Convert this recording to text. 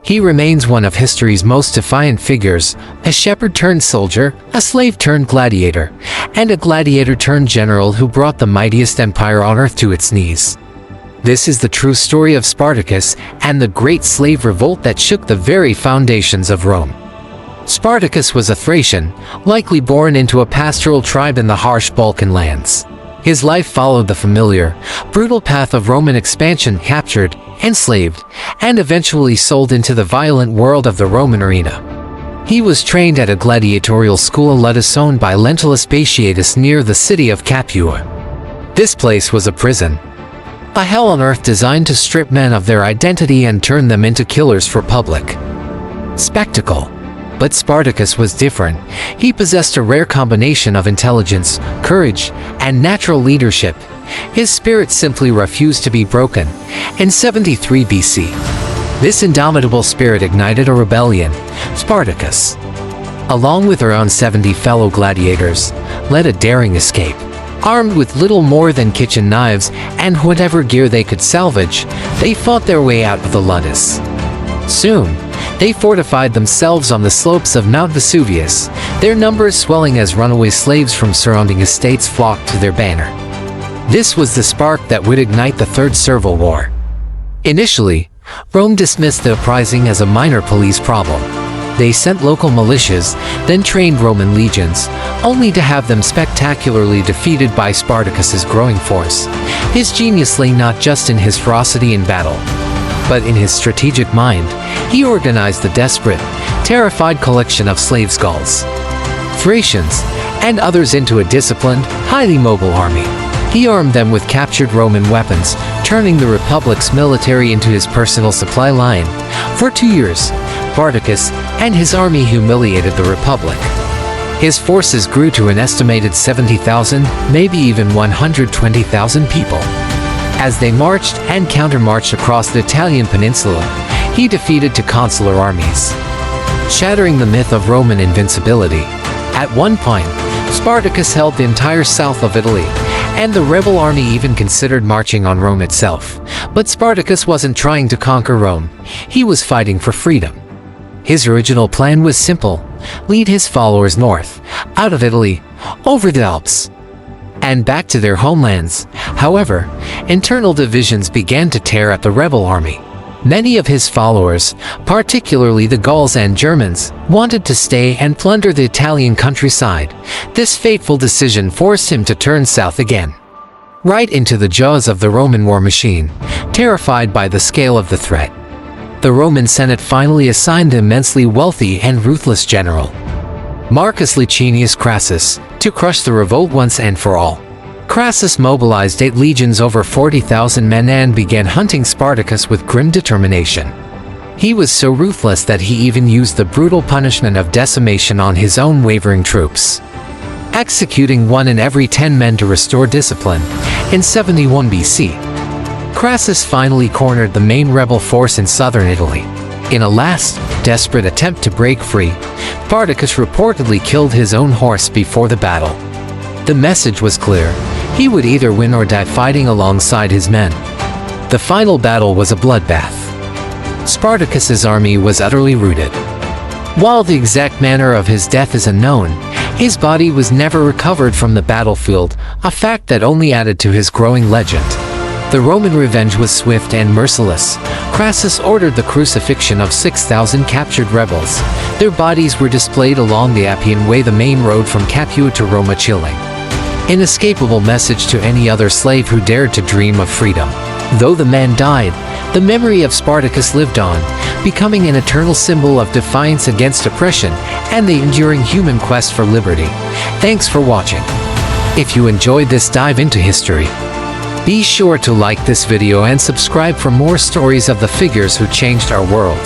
He remains one of history's most defiant figures, a shepherd-turned-soldier, a slave-turned-gladiator, and a gladiator-turned-general who brought the mightiest empire on earth to its knees. This is the true story of Spartacus and the great slave revolt that shook the very foundations of Rome. Spartacus was a Thracian, likely born into a pastoral tribe in the harsh Balkan lands. His life followed the familiar, brutal path of Roman expansion, captured, enslaved, and eventually sold into the violent world of the Roman arena. He was trained at a gladiatorial school ludus owned by Lentulus Batiatus near the city of Capua. This place was a prison, a hell on earth designed to strip men of their identity and turn them into killers for public spectacle. But Spartacus was different. He possessed a rare combination of intelligence, courage, and natural leadership. His spirit simply refused to be broken. In 73 BC, this indomitable spirit ignited a rebellion. Spartacus, along with around 70 fellow gladiators, led a daring escape. Armed with little more than kitchen knives and whatever gear they could salvage, they fought their way out of the ludus. Soon, they fortified themselves on the slopes of Mount Vesuvius, their numbers swelling as runaway slaves from surrounding estates flocked to their banner. This was the spark that would ignite the Third Servile War. Initially, Rome dismissed the uprising as a minor police problem. They sent local militias, then trained Roman legions, only to have them spectacularly defeated by Spartacus's growing force. His genius lay not just in his ferocity in battle, but in his strategic mind. He organized the desperate, terrified collection of slave skulls, Thracians, and others into a disciplined, highly mobile army. He armed them with captured Roman weapons, turning the Republic's military into his personal supply line. For 2 years, Spartacus and his army humiliated the Republic. His forces grew to an estimated 70,000, maybe even 120,000 people. As they marched and countermarched across the Italian peninsula, he defeated two consular armies, shattering the myth of Roman invincibility. At one point, Spartacus held the entire south of Italy, and the rebel army even considered marching on Rome itself. But Spartacus wasn't trying to conquer Rome. He was fighting for freedom. His original plan was simple: lead his followers north, out of Italy, over the Alps, and back to their homelands. However, internal divisions began to tear at the rebel army. Many of his followers, particularly the Gauls and Germans, wanted to stay and plunder the Italian countryside. This fateful decision forced him to turn south again, right into the jaws of the Roman war machine. Terrified by the scale of the threat, the Roman Senate finally assigned the immensely wealthy and ruthless general, Marcus Licinius Crassus, to crush the revolt once and for all. Crassus mobilized 8 legions, over 40,000 men, and began hunting Spartacus with grim determination. He was so ruthless that he even used the brutal punishment of decimation on his own wavering troops, executing 1 in every 10 men to restore discipline. In 71 BC, Crassus finally cornered the main rebel force in southern Italy. In a last, desperate attempt to break free, Spartacus reportedly killed his own horse before the battle. The message was clear: he would either win or die fighting alongside his men. The final battle was a bloodbath. Spartacus's army was utterly routed. While the exact manner of his death is unknown, his body was never recovered from the battlefield, a fact that only added to his growing legend. The Roman revenge was swift and merciless. Crassus ordered the crucifixion of 6,000 captured rebels. Their bodies were displayed along the Appian Way, the main road from Capua to Rome, a chilling, inescapable message to any other slave who dared to dream of freedom. Though the man died, the memory of Spartacus lived on, becoming an eternal symbol of defiance against oppression and the enduring human quest for liberty. Thanks for watching. If you enjoyed this dive into history, be sure to like this video and subscribe for more stories of the figures who changed our world.